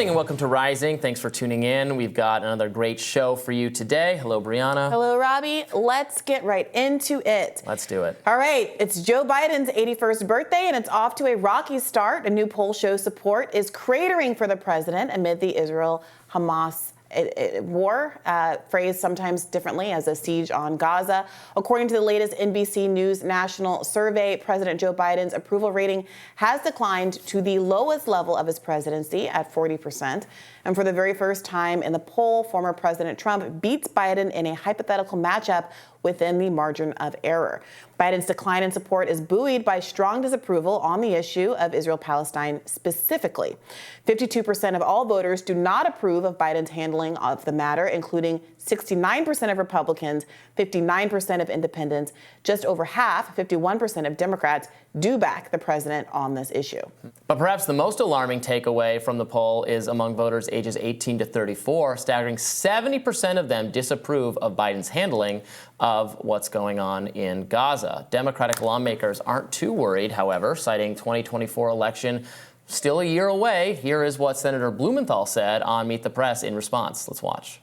morning and welcome to Rising. Thanks for tuning in. We've got another great show for you today. Hello, Brianna. Hello, Robbie. Let's get right into it. Let's do it. All right. It's Joe Biden's 81st birthday, and it's off to a rocky start. A new poll shows support is cratering for the president amid the Israel-Hamas war, phrased sometimes differently as a siege on Gaza. According to the latest NBC News national survey, President Joe Biden's approval rating has declined to the lowest level of his presidency at 40%. And for the very first time in the poll, former President Trump beats Biden in a hypothetical matchup within the margin of error. Biden's decline in support is buoyed by strong disapproval on the issue of Israel-Palestine specifically. 52% of all voters do not approve of Biden's handling of the matter, including 69% of Republicans, 59% of independents, just over half, 51% of Democrats, do back the president on this issue. But perhaps the most alarming takeaway from the poll is among voters ages 18 to 34, staggering 70% of them disapprove of Biden's handling of what's going on in Gaza. Democratic lawmakers aren't too worried, however, citing 2024 election still a year away. Here is what Senator Blumenthal said on Meet the Press in response. Let's watch.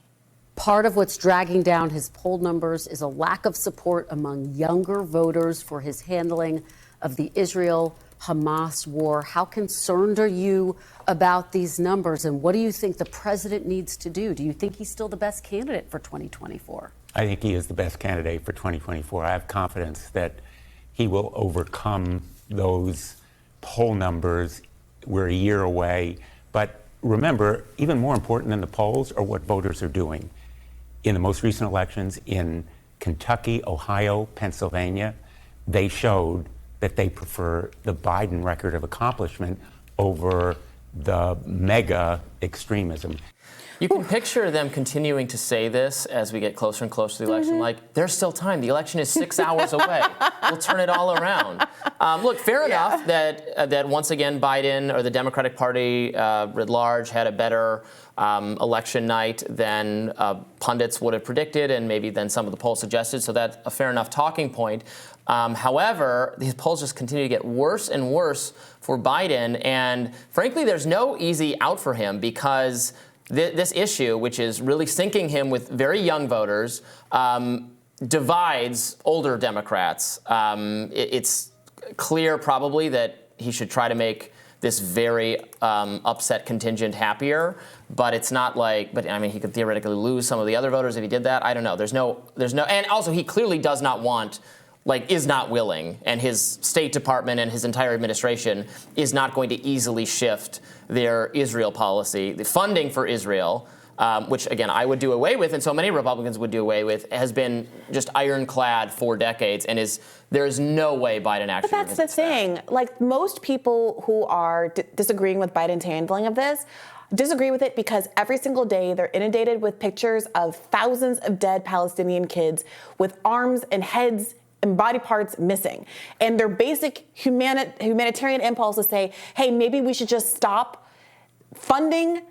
Part of what's dragging down his poll numbers is a lack of support among younger voters for his handling of the Israel-Hamas war. How concerned are you about these numbers, and what do you think the president needs to do? Do you think he's still the best candidate for 2024? I think he is the best candidate for 2024. I have confidence that he will overcome those poll numbers. We're a year away. But remember, even more important than the polls are what voters are doing. In the most recent elections in Kentucky, Ohio, Pennsylvania, they showed that they prefer the Biden record of accomplishment over the mega extremism. You can picture them continuing to say this as we get closer and closer to the election, like, there's still time. The election is 6 hours away. We'll turn it all around. Look, fair enough that once again Biden or the Democratic Party writ large had a better election night than pundits would have predicted and maybe than some of the polls suggested, so that's a fair enough talking point. However, these polls just continue to get worse and worse for Biden, and frankly, there's no easy out for him because this issue, which is really sinking him with very young voters, divides older Democrats. It's clear probably that he should try to make this very upset contingent happier, but it's not like, but I mean, he could theoretically lose some of the other voters if he did that. I don't know. There's no, and also he clearly does not want, is not willing, and his State Department and his entire administration is not going to easily shift their Israel policy. The funding for Israel, which, again, I would do away with, and so many Republicans would do away with, has been just ironclad for decades, and there is no way Biden actually. But that's the thing. Like, most people who are disagreeing with Biden's handling of this disagree with it because every single day they're inundated with pictures of thousands of dead Palestinian kids with arms and heads and body parts missing. And their basic humanitarian impulse is say, hey, maybe we should just stop funding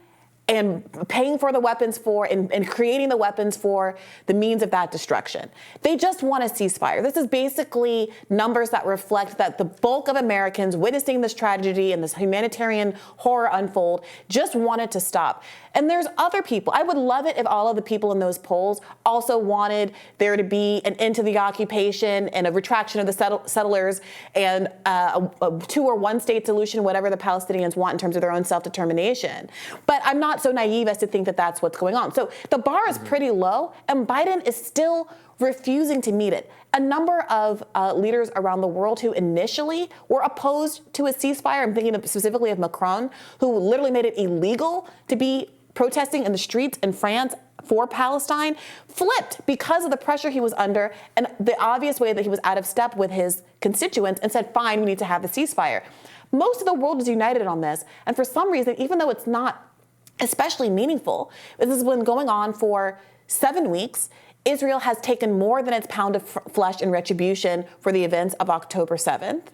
and paying for the weapons for and creating the weapons for the means of that destruction. They just want a ceasefire. This is basically numbers that reflect that the bulk of Americans witnessing this tragedy and this humanitarian horror unfold just want it to stop. And there's other people. I would love it if all of the people in those polls also wanted there to be an end to the occupation and a retraction of the settlers and a 2 or 1 state solution, whatever the Palestinians want in terms of their own self-determination. But I'm not so naive as to think that that's what's going on. So the bar is pretty low, and Biden is still refusing to meet it. A number of leaders around the world who initially were opposed to a ceasefire, I'm thinking specifically of Macron, who literally made it illegal to be protesting in the streets in France for Palestine, flipped because of the pressure he was under and the obvious way that he was out of step with his constituents and said, fine, we need to have the ceasefire. Most of the world is united on this. And for some reason, even though it's not especially meaningful, this has been going on for 7 weeks. Israel has taken more than its pound of flesh in retribution for the events of October 7th.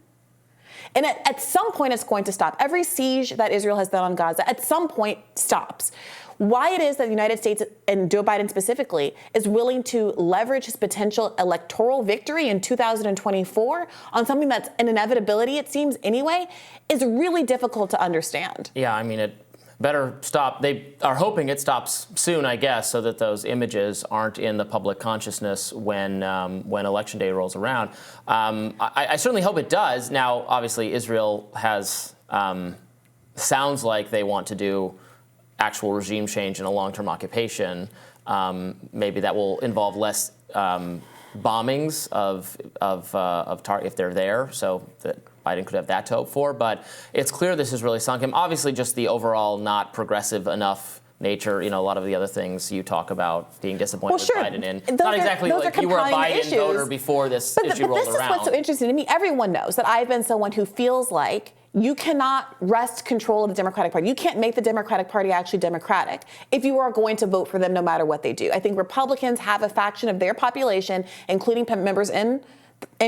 And at some point, it's going to stop. Every siege that Israel has done on Gaza, at some point, stops. Why it is that the United States, and Joe Biden specifically, is willing to leverage his potential electoral victory in 2024 on something that's an inevitability, it seems anyway, is really difficult to understand. Yeah, I mean, better stop. They are hoping it stops soon, I guess, so that those images aren't in the public consciousness when Election Day rolls around. I certainly hope it does. Now, obviously, Israel has sounds like they want to do actual regime change and a long-term occupation. Maybe that will involve less bombings if they're there, so that Biden could have that to hope for. But it's clear this has really sunk him. Obviously, just the overall not progressive enough nature, a lot of the other things you talk about being disappointed with Biden in. It's not exactly like you were a Biden voter before this issue rolled around. But this is what's so interesting to me. Everyone knows that I've been someone who feels like you cannot wrest control of the Democratic Party. You can't make the Democratic Party actually democratic if you are going to vote for them no matter what they do. I think Republicans have a faction of their population, including members in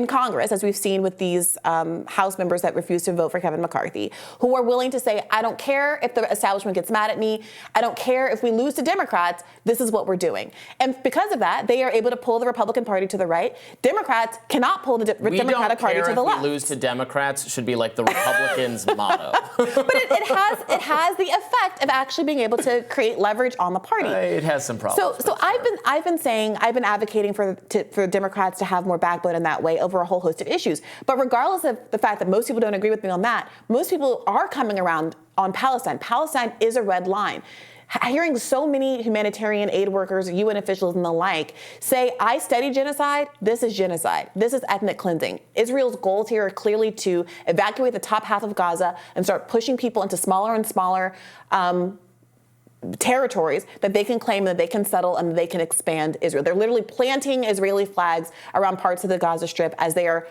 Congress, as we've seen with these House members that refuse to vote for Kevin McCarthy, who are willing to say, I don't care if the establishment gets mad at me. I don't care if we lose to Democrats. This is what we're doing. And because of that, they are able to pull the Republican Party to the right. Democrats cannot pull the Democratic Party to the left. If we lose to Democrats should be like the Republicans' motto. But it has the effect of actually being able to create leverage on the party. It has some problems. So I've been advocating for Democrats to have more backbone in that way over a whole host of issues. But regardless of the fact that most people don't agree with me on that, most people are coming around on Palestine. Palestine is a red line. Hearing so many humanitarian aid workers, UN officials and the like say, I study genocide, this is genocide. This is ethnic cleansing. Israel's goals here are clearly to evacuate the top half of Gaza and start pushing people into smaller and smaller territories that they can claim, that they can settle, and they can expand Israel. They're literally planting Israeli flags around parts of the Gaza Strip as they are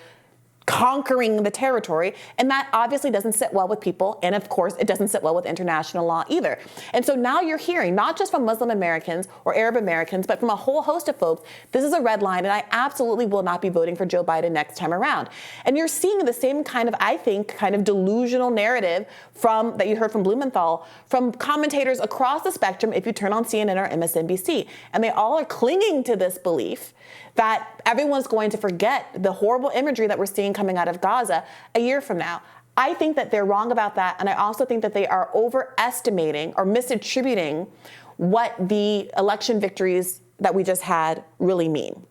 conquering the territory, and that obviously doesn't sit well with people, and of course it doesn't sit well with international law either. And so now you're hearing, not just from Muslim Americans or Arab Americans, but from a whole host of folks, this is a red line, and I absolutely will not be voting for Joe Biden next time around. And you're seeing the same kind of, I think, kind of delusional narrative that you heard from Blumenthal, from commentators across the spectrum, if you turn on CNN or MSNBC, and they all are clinging to this belief that everyone's going to forget the horrible imagery that we're seeing coming out of Gaza a year from now. I think that they're wrong about that, and I also think that they are overestimating or misattributing what the election victories that we just had really mean.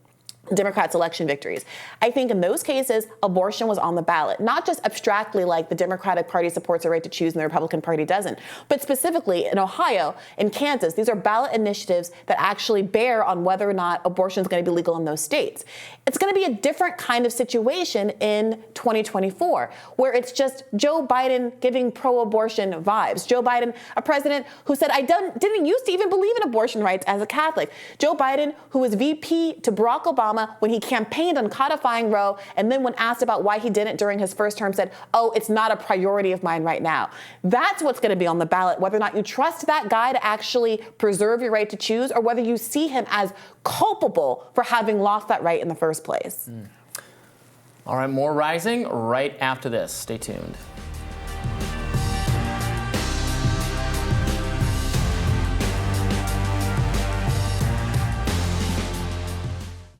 Democrats' election victories. I think in those cases, abortion was on the ballot, not just abstractly like the Democratic Party supports a right to choose and the Republican Party doesn't, but specifically in Ohio and Kansas. These are ballot initiatives that actually bear on whether or not abortion is going to be legal in those states. It's going to be a different kind of situation in 2024, where it's just Joe Biden giving pro-abortion vibes. Joe Biden, a president who said, I didn't used to even believe in abortion rights as a Catholic. Joe Biden, who was VP to Barack Obama when he campaigned on codifying Roe, and then when asked about why he didn't during his first term, said, oh, it's not a priority of mine right now. That's what's going to be on the ballot, whether or not you trust that guy to actually preserve your right to choose, or whether you see him as culpable for having lost that right in the first place. All right, more Rising right after this. Stay tuned.